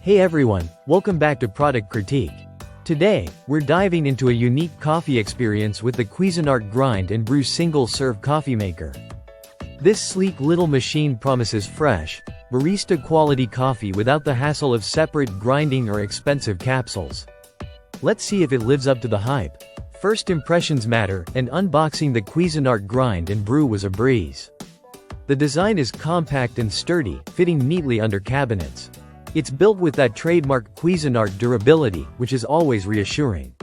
Hey everyone, welcome back to Product Critique. Today, we're diving into a unique coffee experience with the Cuisinart Grind and Brew single-serve coffee maker. This sleek little machine promises fresh, barista-quality coffee without the hassle of separate grinding or expensive capsules. Let's see if it lives up to the hype. First impressions matter, and unboxing the Cuisinart Grind and Brew was a breeze. The design is compact and sturdy, fitting neatly under cabinets. It's built with that trademark Cuisinart durability, which is always reassuring.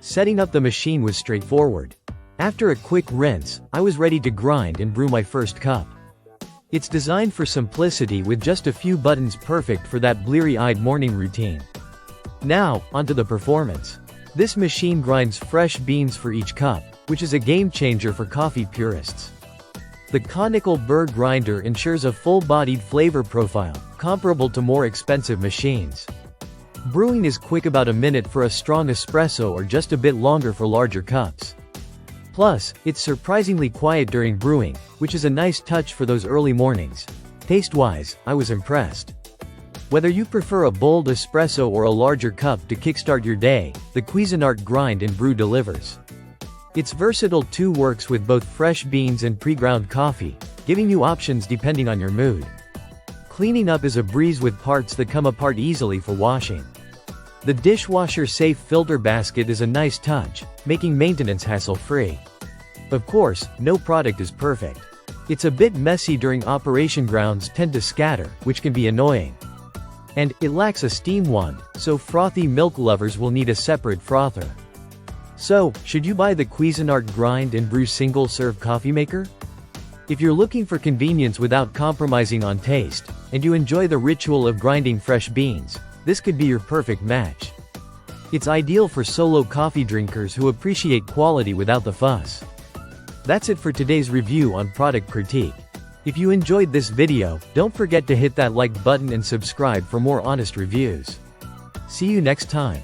Setting up the machine was straightforward. After a quick rinse, I was ready to grind and brew my first cup. It's designed for simplicity with just a few buttons, perfect for that bleary-eyed morning routine. Now, onto the performance. This machine grinds fresh beans for each cup, which is a game-changer for coffee purists. The conical burr grinder ensures a full-bodied flavor profile, comparable to more expensive machines. Brewing is quick, about a minute for a strong espresso or just a bit longer for larger cups. Plus, it's surprisingly quiet during brewing, which is a nice touch for those early mornings. Taste-wise, I was impressed. Whether you prefer a bold espresso or a larger cup to kickstart your day, the Cuisinart Grind and Brew delivers. It's versatile too, works with both fresh beans and pre-ground coffee, giving you options depending on your mood. Cleaning up is a breeze with parts that come apart easily for washing. The dishwasher-safe filter basket is a nice touch, making maintenance hassle-free. Of course, no product is perfect. It's a bit messy during operation, grounds tend to scatter, which can be annoying. And it lacks a steam wand, so frothy milk lovers will need a separate frother. So, should you buy the Cuisinart Grind and Brew single-serve coffee maker? If you're looking for convenience without compromising on taste, and you enjoy the ritual of grinding fresh beans, this could be your perfect match. It's ideal for solo coffee drinkers who appreciate quality without the fuss. That's it for today's review on Product Critique. If you enjoyed this video, don't forget to hit that like button and subscribe for more honest reviews. See you next time.